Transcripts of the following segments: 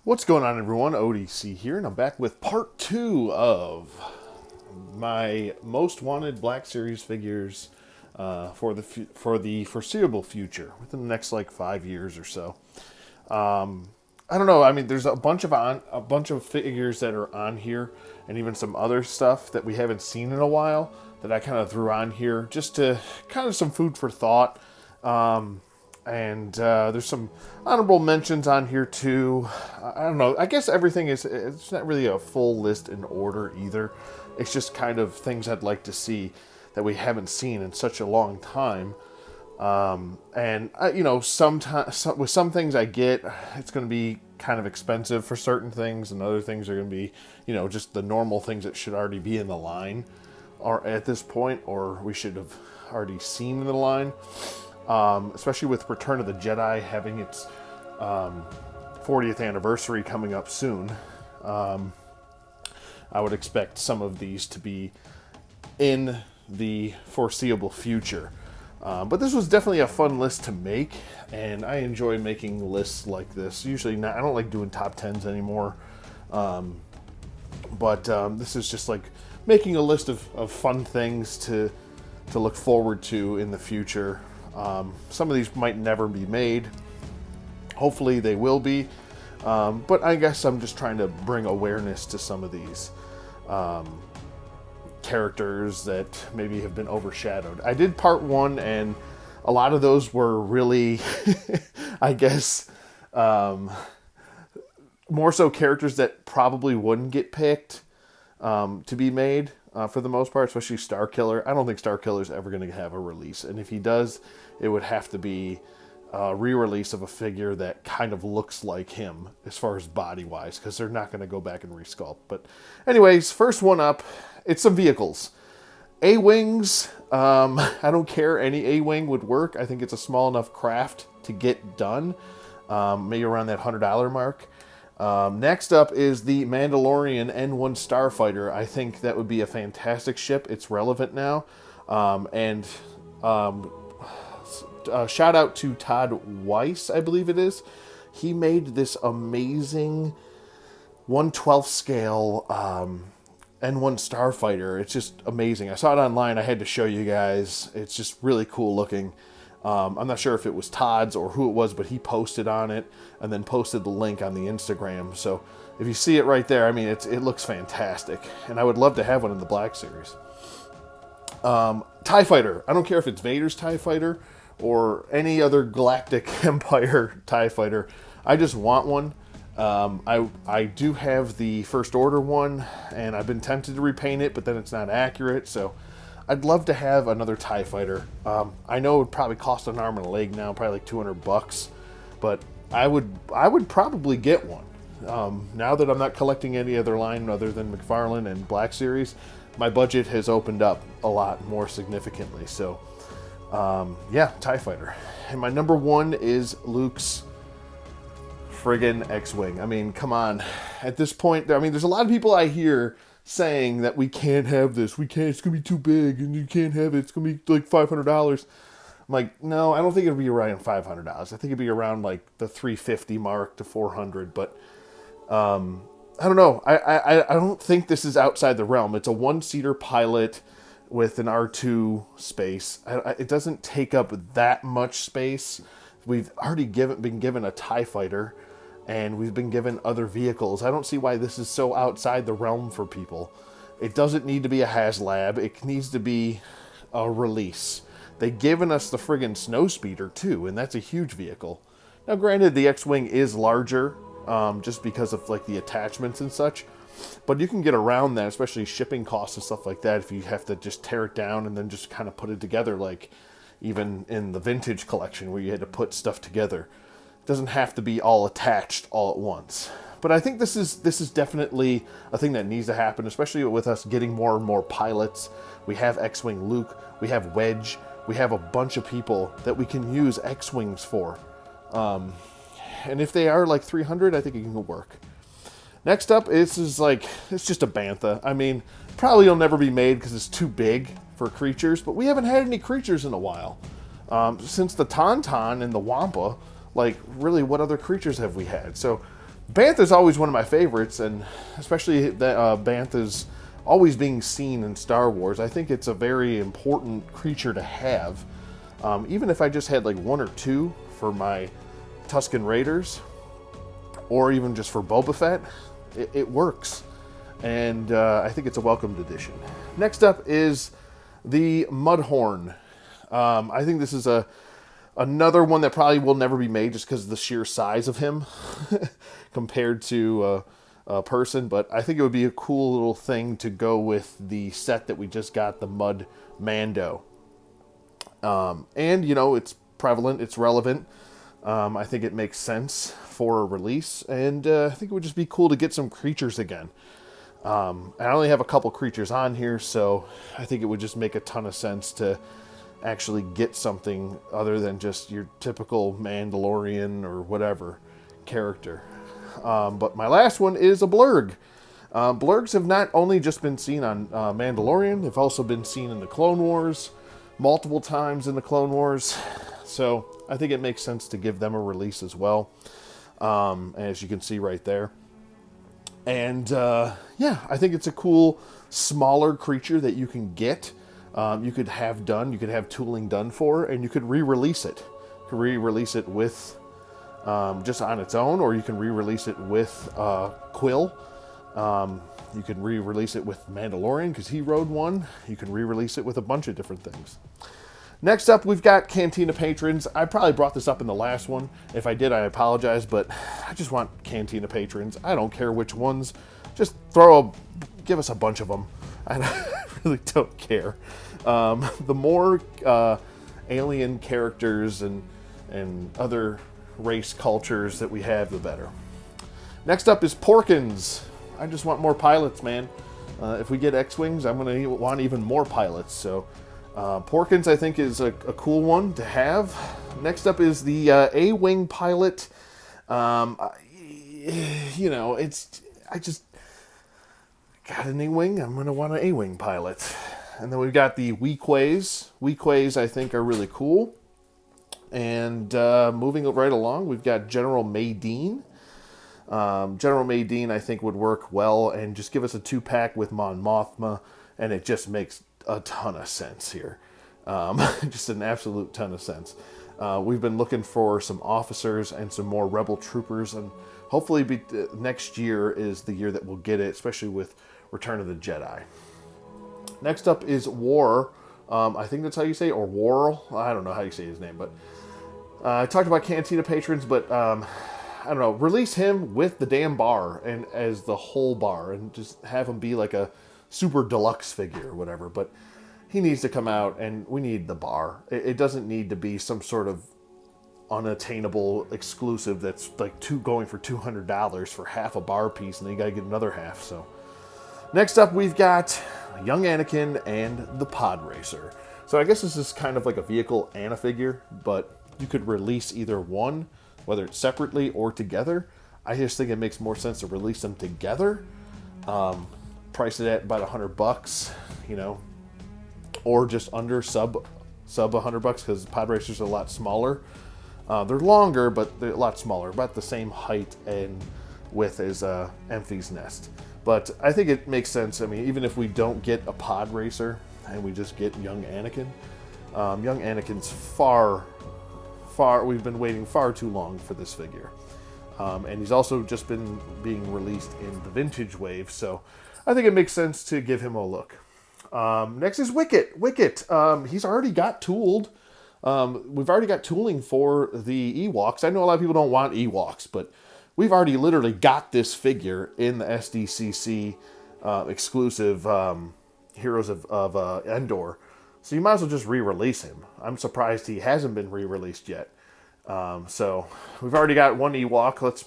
What's going on, everyone? ODC here, and I'm back with part 2 of my most wanted Black Series figures for the foreseeable future, within the next like 5 years or so. I don't know. I mean, there's a bunch of figures that are on here, and even some other stuff that we haven't seen in a while that I kind of threw on here just to kind of some food for thought. And there's some honorable mentions on here too. I don't know. I guess everything it's not really a full list in order either. It's just kind of things I'd like to see that we haven't seen in such a long time. And sometimes with some things I get, it's going to be kind of expensive for certain things, and other things are going to be, just the normal things that should already be in the line, or at this point, or we should have already seen in the line. Especially with Return of the Jedi having its 40th anniversary coming up soon. I would expect some of these to be in the foreseeable future. But this was definitely a fun list to make, and I enjoy making lists like this. Usually not, I don't like doing top 10s anymore. But this is just like making a list of fun things to look forward to in the future. Some of these might never be made. Hopefully they will be. But I guess I'm just trying to bring awareness to some of these characters that maybe have been overshadowed. I did part 1, and a lot of those were really, I guess, more so characters that probably wouldn't get picked to be made. For the most part, especially Starkiller. I don't think Starkiller's ever going to have a release. And if he does, it would have to be a re-release of a figure that kind of looks like him as far as body-wise, because they're not going to go back and resculpt. But anyways, first one up, it's some vehicles. A-Wings, I don't care. Any A-Wing would work. I think it's a small enough craft to get done, maybe around that $100 mark. Next up is the Mandalorian N1 Starfighter. I think that would be a fantastic ship. It's relevant now. Shout out to Todd Weiss, I believe it is. He made this amazing 1/12 scale N1 Starfighter. It's just amazing. I saw it online. I had to show you guys. It's just really cool looking. I'm not sure if it was Todd's or who it was, but he posted on it and then posted the link on the Instagram. So if you see it right there, I mean, it looks fantastic. And I would love to have one in the Black Series. TIE Fighter. I don't care if it's Vader's TIE Fighter or any other Galactic Empire TIE Fighter. I just want one. I do have the First Order one, and I've been tempted to repaint it, but then it's not accurate, so I'd love to have another TIE Fighter. I know it would probably cost an arm and a leg now, probably like $200, but I would probably get one. Now that I'm not collecting any other line other than McFarlane and Black Series, my budget has opened up a lot more significantly. So, yeah, TIE Fighter. And my number 1 is Luke's friggin' X-Wing. I mean, come on. At this point, I mean, there's a lot of people I hear saying that we can't have this. We can't. It's gonna be too big, and you can't have it. It's gonna be like $500. I'm like, no, I don't think it'll be around $500. I think it'd be around like the $350 mark to $400. But I don't know. I don't think this is outside the realm. It's a 1-seater pilot with an R2 space. It doesn't take up that much space. We've already been given a TIE Fighter, and we've been given other vehicles. I don't see why this is so outside the realm for people. It doesn't need to be a HasLab. It needs to be a release. They've given us the friggin' Snowspeeder too, and that's a huge vehicle. Now granted, the X-Wing is larger, just because of like the attachments and such, but you can get around that, especially shipping costs and stuff like that, if you have to just tear it down and then just kind of put it together, like even in the vintage collection where you had to put stuff together. Doesn't have to be all attached all at once. But I think this is definitely a thing that needs to happen, especially with us getting more and more pilots. We have X-Wing Luke, we have Wedge, we have a bunch of people that we can use X-Wings for. And if they are like 300, I think it can work. Next up, it's just a Bantha. I mean, probably will never be made because it's too big for creatures, but we haven't had any creatures in a while. Since the Tauntaun and the Wampa, like, really, what other creatures have we had? So Bantha's always one of my favorites, and especially that Bantha's always being seen in Star Wars. I think it's a very important creature to have. Even if I just had like 1 or 2 for my Tusken Raiders, or even just for Boba Fett, it works. And I think it's a welcomed addition. Next up is the Mudhorn. I think this is another one that probably will never be made just because of the sheer size of him compared to a person. But I think it would be a cool little thing to go with the set that we just got, the Mud Mando. And, you know, it's prevalent, it's relevant. I think it makes sense for a release. And I think it would just be cool to get some creatures again. I only have a couple creatures on here, so I think it would just make a ton of sense to actually get something other than just your typical Mandalorian or whatever character. But my last one is a Blurg. Blurgs have not only just been seen on Mandalorian, they've also been seen in the Clone Wars, multiple times in the Clone Wars. So I think it makes sense to give them a release as well, as you can see right there. And yeah, I think it's a cool, smaller creature that you can get. You could have tooling done for, and you could re-release it. You could re-release it with just on its own, or you can re-release it with Quill. You can re-release it with Mandalorian because he rode one. You can re-release it with a bunch of different things. Next up, we've got Cantina Patrons. I probably brought this up in the last one. If I did, I apologize, but I just want Cantina Patrons. I don't care which ones. Just give us a bunch of them. I really don't care. The more alien characters and other race cultures that we have, the better. Next up is Porkins. I just want more pilots, man. If we get X-Wings, I'm going to want even more pilots. So Porkins, I think, is a cool one to have. Next up is the A-Wing pilot. You know, I just got an A-Wing. I'm going to want an A-Wing pilot. And then we've got the Weequays. Weequays, I think, are really cool. And moving right along, we've got General Maydean. General Maydean, I think, would work well and just give us a 2-pack with Mon Mothma, and it just makes a ton of sense here. Just an absolute ton of sense. We've been looking for some officers and some more rebel troopers, and hopefully next year is the year that we'll get it, especially with Return of the Jedi. Next up is War. I think that's how you say it, or Warl. I don't know how you say his name, but I talked about Cantina Patrons, but I don't know, release him with the damn bar and as the whole bar, and just have him be like a super deluxe figure or whatever. But he needs to come out, and we need the bar. It doesn't need to be some sort of unattainable exclusive that's like going for $200 for half a bar piece, and then you gotta get another half. So next up, we've got Young Anakin and the Pod Racer. So I guess this is kind of like a vehicle and a figure, but you could release either one, whether it's separately or together. I just think it makes more sense to release them together. Price it at about $100, you know, or just under sub $100 because Pod Racers are a lot smaller. They're longer, but they're a lot smaller, about the same height and width as Enfys Nest. But I think it makes sense. I mean, even if we don't get a Pod Racer and we just get Young Anakin, Young Anakin's far, we've been waiting far too long for this figure. And he's also just been being released in the Vintage Wave, so I think it makes sense to give him a look. Next is Wicket. Wicket, he's already got tooled. We've already got tooling for the Ewoks. I know a lot of people don't want Ewoks, but we've already literally got this figure in the SDCC exclusive Heroes of Endor. So you might as well just re-release him. I'm surprised he hasn't been re-released yet. So we've already got one Ewok. Let's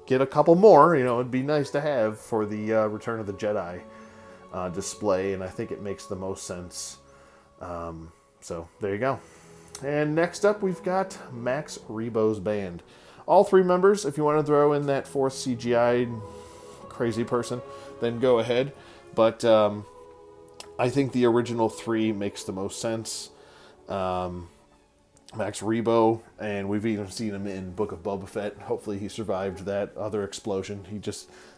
get a couple more. You know, it'd be nice to have for the Return of the Jedi display, and I think it makes the most sense. So there you go. And next up, we've got Max Rebo's band. All 3 members. If you want to throw in that 4th CGI crazy person, then go ahead. But I think the original 3 makes the most sense. Max Rebo, and we've even seen him in Book of Boba Fett. Hopefully he survived that other explosion.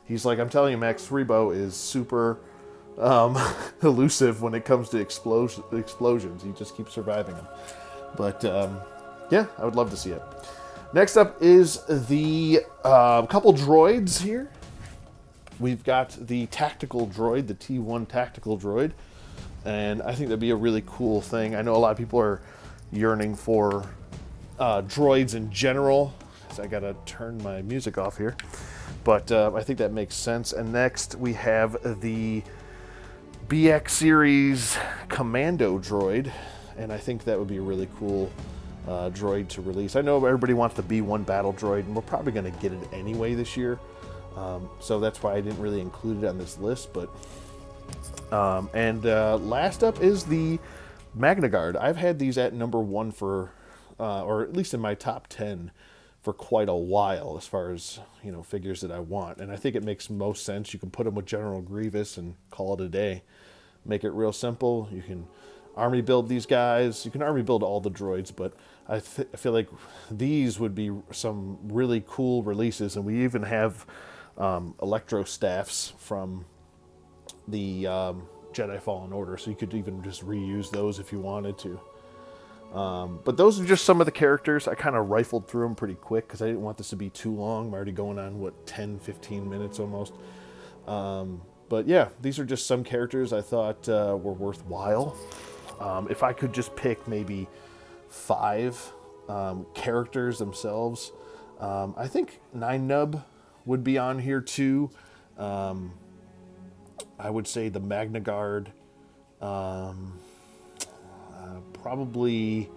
He's like, I'm telling you, Max Rebo is super elusive when it comes to explosions. He just keeps surviving them. But yeah, I would love to see it. Next up is the couple droids here. We've got the tactical droid, the T1 tactical droid, and I think that'd be a really cool thing. I know a lot of people are yearning for droids in general. So I gotta turn my music off here, but I think that makes sense. And next we have the BX series commando droid, and I think that would be a really cool droid to release. I know everybody wants the B1 battle droid, and we're probably going to get it anyway this year. So that's why I didn't really include it on this list. But last up is the Magna Guard. I've had these at number 1 for, or at least in my top 10 for quite a while, as far as figures that I want. And I think it makes most sense. You can put them with General Grievous and call it a day. Make it real simple. You can army build these guys. You can army build all the droids, but I feel like these would be some really cool releases. And we even have electro staffs from the Jedi Fallen Order, so you could even just reuse those if you wanted to. But those are just some of the characters. I kind of rifled through them pretty quick because I didn't want this to be too long. I'm already going on, 10-15 minutes almost. But yeah, these are just some characters I thought were worthwhile. If I could just pick maybe 5 characters themselves, I think Nine Nub would be on here too. I would say the Magna Guard, probably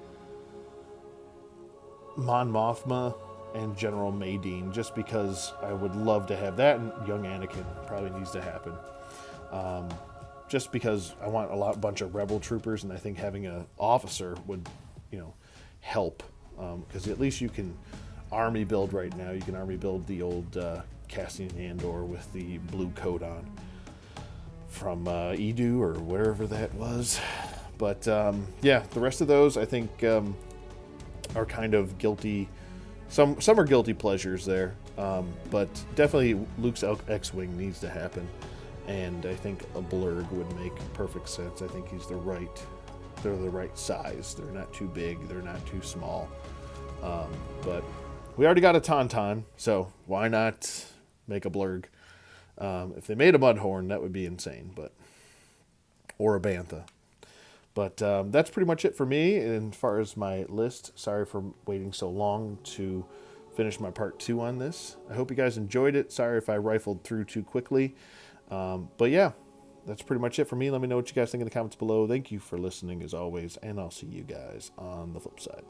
Mon Mothma and General Madine, just because I would love to have that, and young Anakin probably needs to happen. Just because I want a bunch of rebel troopers, and I think having an officer would, help. Because at least you can army build right now. You can army build the old Cassian Andor with the blue coat on from Edu or wherever that was. But yeah, the rest of those I think are kind of guilty. Some are guilty pleasures there, but definitely Luke's X-Wing needs to happen. And I think a Blurg would make perfect sense. I think they're the right size. They're not too big. They're not too small. But we already got a Tauntaun, so why not make a Blurg? If they made a Mudhorn, that would be insane. Or a Bantha. But that's pretty much it for me as far as my list. Sorry for waiting so long to finish my part 2 on this. I hope you guys enjoyed it. Sorry if I rifled through too quickly. But yeah, that's pretty much it for me. Let me know what you guys think in the comments below. Thank you for listening as always, and I'll see you guys on the flip side.